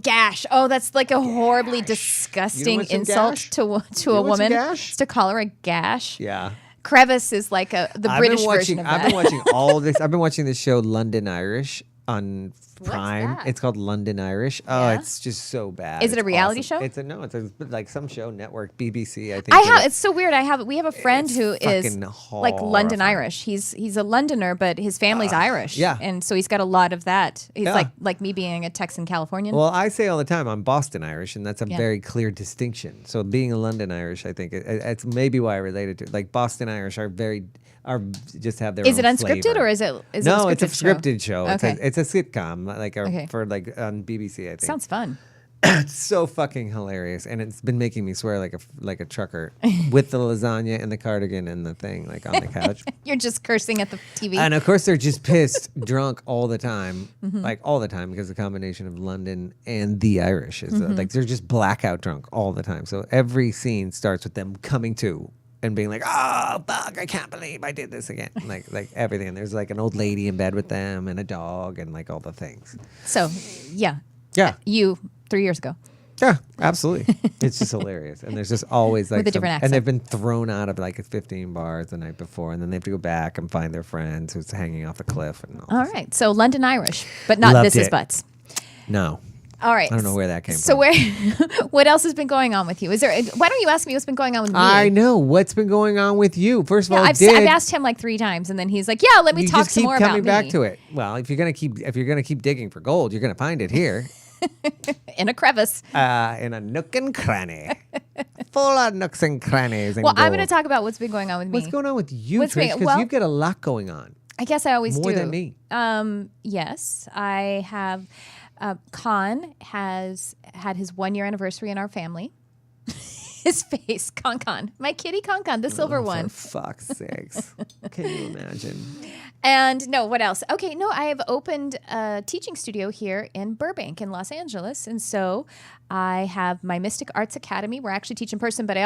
Gash. Oh, that's like a horribly disgusting want some insult gash? to a want some woman. gash? It's to call her a gash. Yeah. Crevice is like the British version of that. I've been watching all this. I've been watching this show London Irish on Prime. that? It's called London Irish. Oh, Yeah? it's just so bad. Is it a It's reality awesome. show? It's like some show network, BBC. I think. It's so weird. We have a friend It's who is fucking like London horrifying. Irish. He's a Londoner, but his family's Irish. yeah. And so he's got a lot of that. He's Yeah. like me being a Texan Californian. Well, I say all the time I'm Boston Irish, and that's a Yeah. very clear distinction. So being a London Irish, I think it's maybe why I related to it. Like Boston Irish are just have their Is own it unscripted flavor. or is it No, a it's a scripted show? scripted show. Okay. It's a sitcom, Okay. for like on BBC, I think. Sounds fun. It's so fucking hilarious, and it's been making me swear like a trucker with the lasagna and the cardigan and the thing like on the couch. You're just cursing at the TV. And of course, they're just pissed, drunk all the time, like all the time, because the combination of London and the Irish is like they're just blackout drunk all the time. So every scene starts with them coming to and being like, "Oh fuck, I can't believe I did this again." like everything. And there's like an old lady in bed with them and a dog and like all the things. So, yeah. Yeah. You 3 years ago. Yeah, absolutely. It's just hilarious. And there's just always like With a different accent. And they've been thrown out of like 15 bars the night before, and then they have to go back and find their friends who's hanging off a cliff and all. All right. So London Irish, but not Loved This Is it. Butts. No. All right. I don't know where that came So from. where what else has been going on with you? Is there why don't you ask me what's been going on with me? I know. What's been going on with you? First of all, I've asked him like 3 times, and then he's like, "Yeah, let me you talk just some keep more coming about back me." to it. Well, if you're gonna keep digging for gold, you're gonna find it here. In a crevice. In a nook and cranny. Full of nooks and crannies and Well, I'm going gold. to talk about what's been going on with me. What's going on with you, What's Trish? been- Because well- you've got a lot going on. I guess I always More do. than me. Yes, I have. Con has had his 1-year anniversary in our family. His face, Con, my kitty Con, the silver one. For fuck's sakes. Can you imagine? And no, what else? Okay, no, I have opened a teaching studio here in Burbank in Los Angeles. And so I have my Mystic Arts Academy where I actually teach in person, but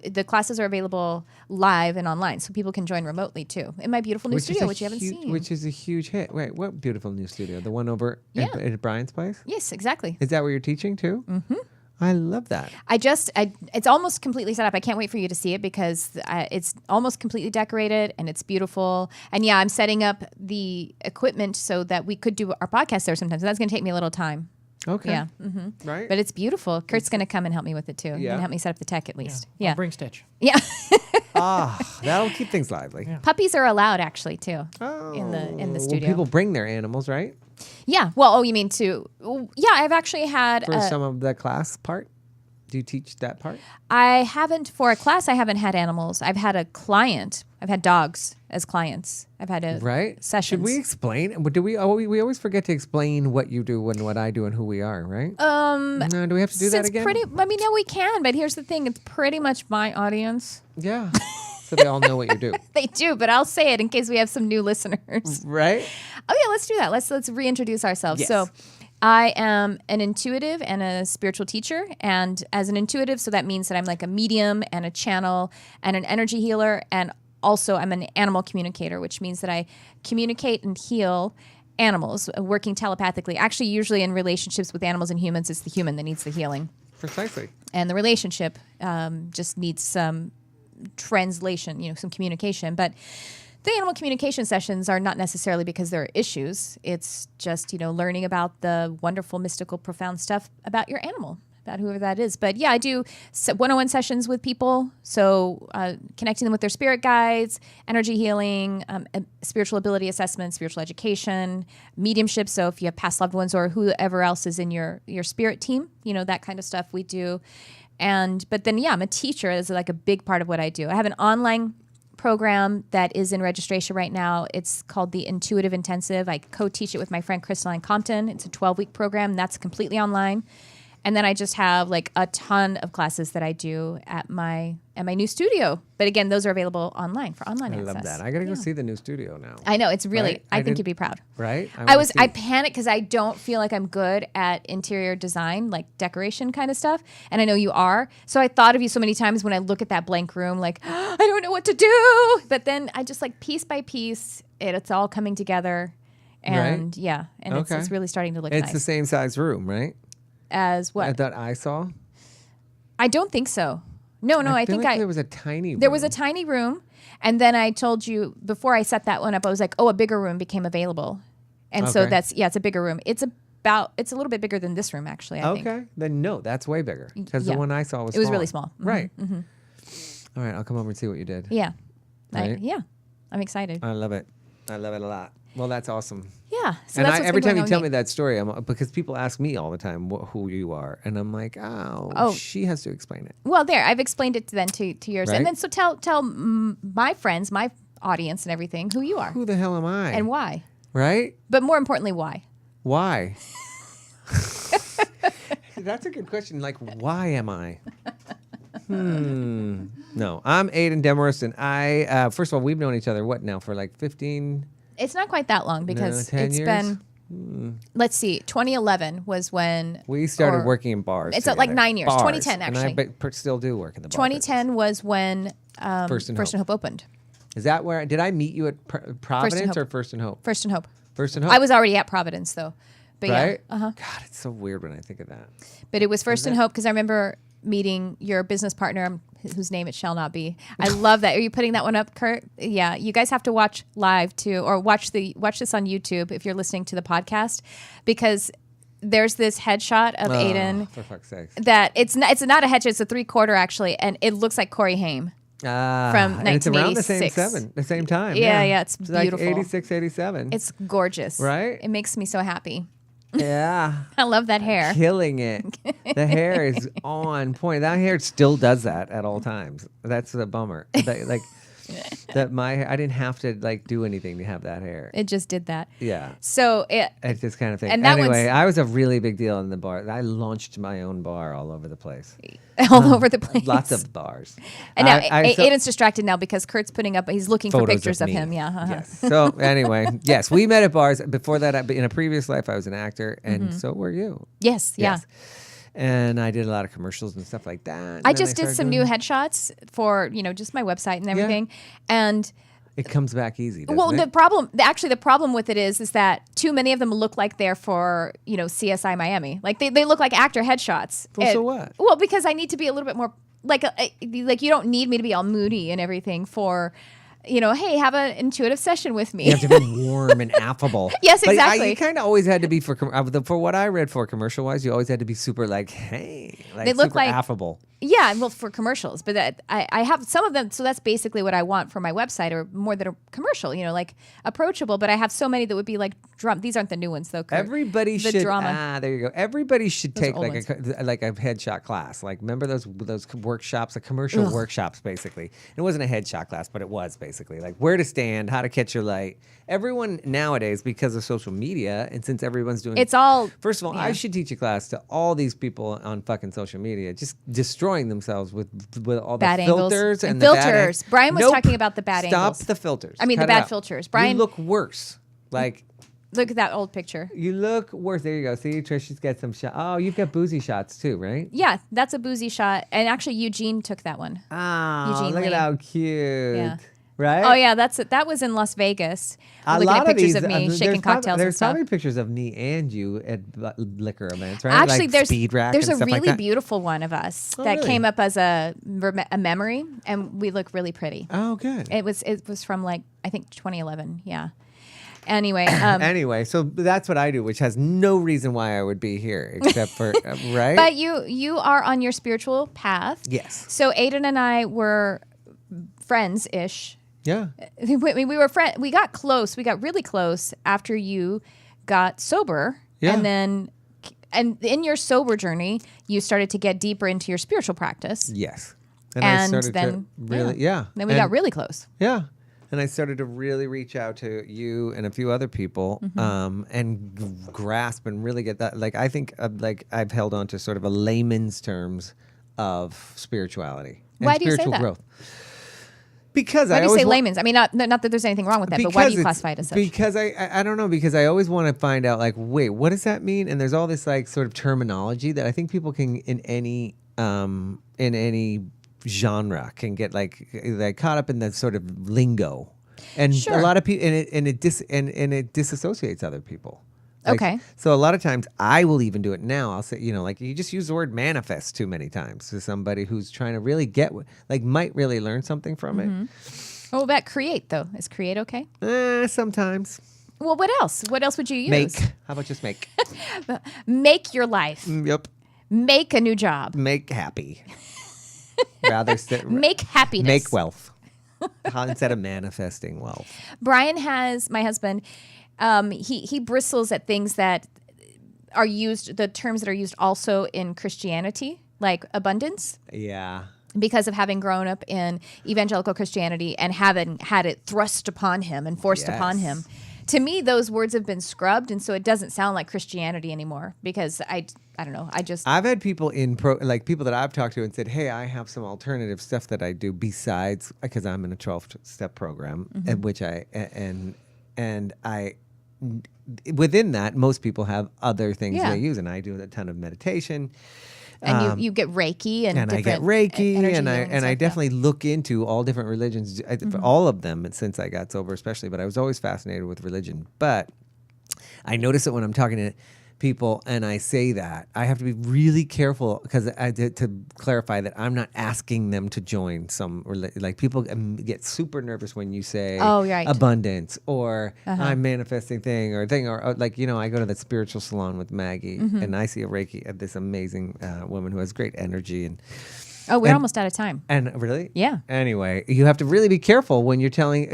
the classes are available live and online, so people can join remotely too. In my beautiful new studio, which you haven't seen. Which is a huge hit. Wait, what beautiful new studio? The one over Yeah. at Brian's place? Yes, exactly. Is that where you're teaching too? Mm-hmm. I love that. It's almost completely set up. I can't wait for you to see it because it's almost completely decorated and it's beautiful. And yeah, I'm setting up the equipment so that we could do our podcast there sometimes. So that's going to take me a little time. Okay. Yeah. Right? But it's beautiful. Kurt's going to come and help me with it too. He's going to help me set up the tech at least. I'll Yeah. bring Stitch. Yeah. That'll keep things lively. Yeah. Puppies are allowed actually too Oh. in the Well, studio. people bring their animals, right? Yeah. Well, you mean yeah, I've actually had For some of the class part? Do you teach that part? I haven't for a class. I haven't had animals. I've had a client. I've had dogs as clients. I've had a Right? sessions. Should we explain? Do we always forget to explain what you do and what I do and who we are, right? No, do we have to do that It's again? no, we can. But here's the thing: it's pretty much my audience. Yeah. So they all know what you do. They do, but I'll say it in case we have some new listeners. Right? Oh yeah, let's do that. Let's reintroduce ourselves. Yes. So, I am an intuitive and a spiritual teacher, and as an intuitive, so that means that I'm like a medium and a channel and an energy healer, and also I'm an animal communicator, which means that I communicate and heal animals, working telepathically. Actually, usually in relationships with animals and humans, it's the human that needs the healing, Precisely. and the relationship just needs some translation, some communication, but. The animal communication sessions are not necessarily because there are issues. It's just, learning about the wonderful, mystical, profound stuff about your animal, about whoever that is. But yeah, I do one-on-one sessions with people. So connecting them with their spirit guides, energy healing, spiritual ability assessment, spiritual education, mediumship. So if you have past loved ones or whoever else is in your spirit team, that kind of stuff we do. But then, yeah, I'm a teacher. It's like a big part of what I do. I have an online program that is in registration right now. It's called the Intuitive Intensive. I co-teach it with my friend Crystalline Compton. It's a 12-week program. That's completely online. And then I just have like a ton of classes that I do at my new studio. But again, those are available online for online access. I love that. I got to go see the new studio now. I know. It's really, Right? I think you'd be proud. Right? I panicked because I don't feel like I'm good at interior design, like decoration kind of stuff. And I know you are. So I thought of you so many times when I look at that blank room, like, I don't know what to do. But then I just like piece by piece, it's all coming together. And Right? yeah, and it's really starting to look It's nice. the same size room, right? As what? That I saw. I don't think so. No, I feel think like there was a tiny room. There was a tiny room. And then I told you before I set that one up, I was like, a bigger room became available. And so Okay. it's a bigger room. It's a little bit bigger than this room, actually, I think. Okay. Then no, that's way bigger. Because Yeah. the one I saw was It was really small. Mhm, Right. All right. I'll come over and see what you did. Yeah. Right? I'm excited. I love it. I love it a lot. Well, that's awesome. Yeah. So And that's what's every been time going you on tell with me that story, because people ask me all the time who you are, and I'm like, she has to explain it. Well, there. I've explained it then to yours. Right? And then so tell my friends, my audience and everything who you are Who the hell am I? and why. Right? But more importantly, why. Why? That's a good question. Like, why am I? No, I'm Aidan Demarest, and I. First of all, we've known each other for like 15. It's not quite that long because 10 it's years? been. Let's see. 2011 was when We started working in bars. It's together. like 9 years. Bars. 2010 actually. And I still do work in the bar. 2010 was when First and Hope opened. Is that where did I meet you at Providence Hope. or First and Hope? First and Hope. First and Hope. I was already at Providence though. But right. yeah. Uh-huh. God, it's so weird when I think of that. But it was First and Hope because I remember meeting your business partner, whose name it shall not be. I love that. Are you putting that one up, Kurt? Yeah, you guys have to watch live too, or watch this on YouTube if you're listening to the podcast, because there's this headshot of Aidan. For fuck's sake. That it's not a headshot. It's a 3/4 actually, and it looks like Corey Haim. From and it's around the same 1986. the same time. Yeah, it's Like beautiful. 86, 87. It's gorgeous. Right? It makes me so happy. Yeah. I love that hair. Killing it. The hair is on point. That hair still does that at all times. That's the bummer. I didn't have to do anything to have that hair. It just did that. Yeah. So It's this kind of thing. And that Anyway, I was a really big deal in the bar. I launched my own bar all over the place. all over the place. Lots of bars. And now I Aidan's distracted now because Kurt's putting up. He's looking for photos pictures of me. him. Yeah. Uh-huh. Yes. So anyway, yes, we met at bars. Before that, in a previous life, I was an actor, and so were you. Yes. Yeah. Yes. And I did a lot of commercials and stuff like that. I just did some new headshots for just my website and everything, and. It comes back easy. Well, it? the problem with it is that too many of them look like they're for CSI Miami. Like they look like actor headshots. Well, so what? Well, because I need to be a little bit more like you don't need me to be all moody and everything for. Hey, have an intuitive session with me. You have to be warm and affable. Yes, but exactly. You kind of always had to be for what I read for commercial-wise, you always had to be super hey, They look super like affable. Yeah, well, for commercials, but I have some of them, so that's basically what I want for my website, or more than a commercial, like approachable. But I have so many that would be like drama. These aren't the new ones though. Kurt. Everybody the should. drama. There you go. Everybody should Those take are old a headshot class. Like remember those workshops, the commercial workshops, basically. It wasn't a headshot class, but it was basically like where to stand, how to catch your light. Everyone nowadays, because of social media, and since everyone's doing It's all. First of all, I should teach a class to all these people on fucking social media, just destroying themselves with all Bad the angles. filters and filters. The bad Brian was talking about the bad angles. Stop the filters. I mean, Cut the it bad out. filters. Brian, you look worse. Like. Look at that old picture. You look worse. There you go. See, Tricia's got some shots. Oh, you've got boozy shots too, right? Yeah, that's a boozy shot, and actually Eugene took that one. Oh, Eugene look Lee. at how cute. Yeah. Right? Oh yeah, that was in Las Vegas. Looking at pictures of me shaking cocktails and There's stuff. probably pictures of me and you at liquor events, right? Actually, like there's speed rack there's and a stuff really like that. beautiful one of us that really? came up as a memory, and we look really pretty. Oh, good. It was from I think 2011. Yeah. Anyway. Anyway, so that's what I do, which has no reason why I would be here except for right. But you are on your spiritual path. Yes. So Aidan and I were friends-ish. Yeah. We were we got close. We got really close after you got sober. Yeah. And in your sober journey, you started to get deeper into your spiritual practice. Yes. And I started then to really, yeah. Then we got really close. Yeah. And I started to really reach out to you and a few other people and grasp and really get that. Like, I think I've held on to sort of a layman's terms of spirituality and Why do you say spiritual that? growth. Because Why I do you always say layman's? I mean, not that there's anything wrong with that, but why do you classify it as such? Because I don't know, because I always want to find out, like, wait, what does that mean? And there's all this, like, sort of terminology that I think people can, in any genre, can get, like caught up in that sort of lingo. And Sure. a lot of people, and it disassociates other people. Like, Okay. So a lot of times I will even do it now. I'll say, like you just use the word manifest too many times to somebody who's trying to really might really learn something from it. What about create, though? Is create okay? Sometimes. Well, what else? What else would you use? Make. How about just make? Make your life. Yep. Make a new job. Make happy. Rather Make happiness. make wealth. Instead of manifesting wealth. Brian has, my husband, he bristles at things that are used, the terms that are used also in Christianity, like abundance, Yeah. because of having grown up in evangelical Christianity and having had it thrust upon him and forced upon him to me, those words have been scrubbed, and so it doesn't sound like Christianity anymore. Because I don't know. I've had people people that I've talked to and said, "Hey, I have some alternative stuff that I do besides because I'm in a 12-step program, at which and I." Within that, most people have other things they use, and I do a ton of meditation. And you get Reiki and I get Reiki, and I like definitely look into all different religions, all of them since I got sober, especially. But I was always fascinated with religion. But I notice that when I'm talking to people and I say that, I have to be really careful because to clarify that I'm not asking them to join some like people get super nervous when you say abundance or I'm manifesting thing or like I go to that spiritual salon with Maggie and I see a Reiki, this amazing woman who has great energy and. Oh, we're almost out of time. And really? Yeah. Anyway, you have to really be careful when you're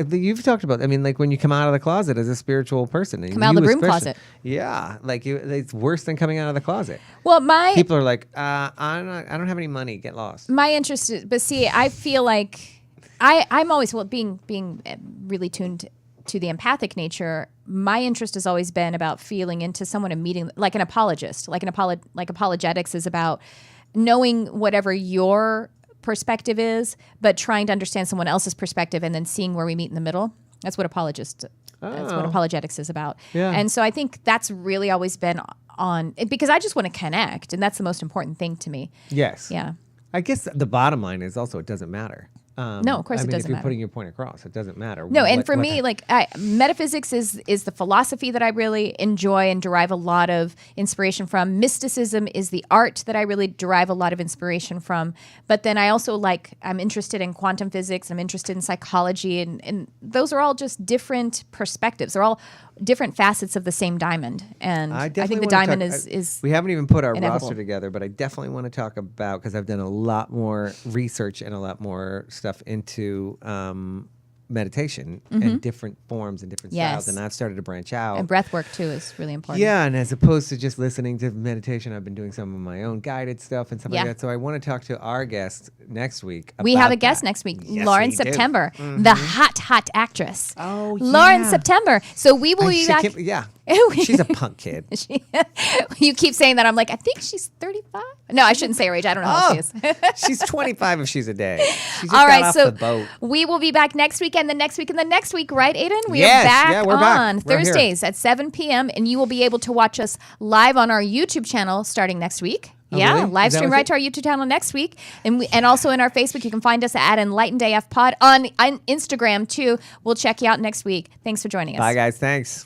you've talked about, like when you come out of the closet as a spiritual person. Come out of the broom closet. Yeah. It's worse than coming out of the closet. Well, people are like, I don't have any money. Get lost. My interest is, but see, I feel like I'm always, being really tuned to the empathic nature, my interest has always been about feeling into someone and meeting, like an apologist, like apologetics is about knowing whatever your perspective is, but trying to understand someone else's perspective and then seeing where we meet in the middle. That's what apologetics is about. Yeah. And so I think that's really always been on, because I just want to connect, and that's the most important thing to me. Yes. Yeah. I guess the bottom line is also it doesn't matter. No, of course it doesn't if you're matter. putting your point across, it doesn't matter. No, and for me, metaphysics is the philosophy that I really enjoy and derive a lot of inspiration from. Mysticism is the art that I really derive a lot of inspiration from. But then I also I'm interested in quantum physics. I'm interested in psychology, and those are all just different perspectives. They're all different facets of the same diamond. And I think the diamond is we haven't even put our inevitable. roster together, but I definitely want to talk about, because I've done a lot more research and a lot more stuff into meditation and different forms and different styles, and I've started to branch out. And breath work too is really important. Yeah, and as opposed to just listening to meditation, I've been doing some of my own guided stuff and stuff like that. So I want to talk to our guest next week. We have a guest next week, Yes, Lauren we do. September, the hot actress. Oh, yeah. Lauren September. So we will be back. Yeah. She's a punk kid. You keep saying that. I'm like, I think she's 35. No, I shouldn't say her age. I don't know how old she is. She's 25 if she's a day. She just All right, got off so the boat. we will be back next week and the next week and the next week, right, Aidan? We Yes, are back yeah, we're back. on We're here. Thursdays at 7 p.m. and you will be able to watch us live on our YouTube channel starting next week. Oh, Yeah, really? live Is that stream what right it- to our YouTube channel next week, and also in our Facebook. You can find us at Enlightened AF Pod on Instagram too. We'll check you out next week. Thanks for joining us. Bye, guys. Thanks.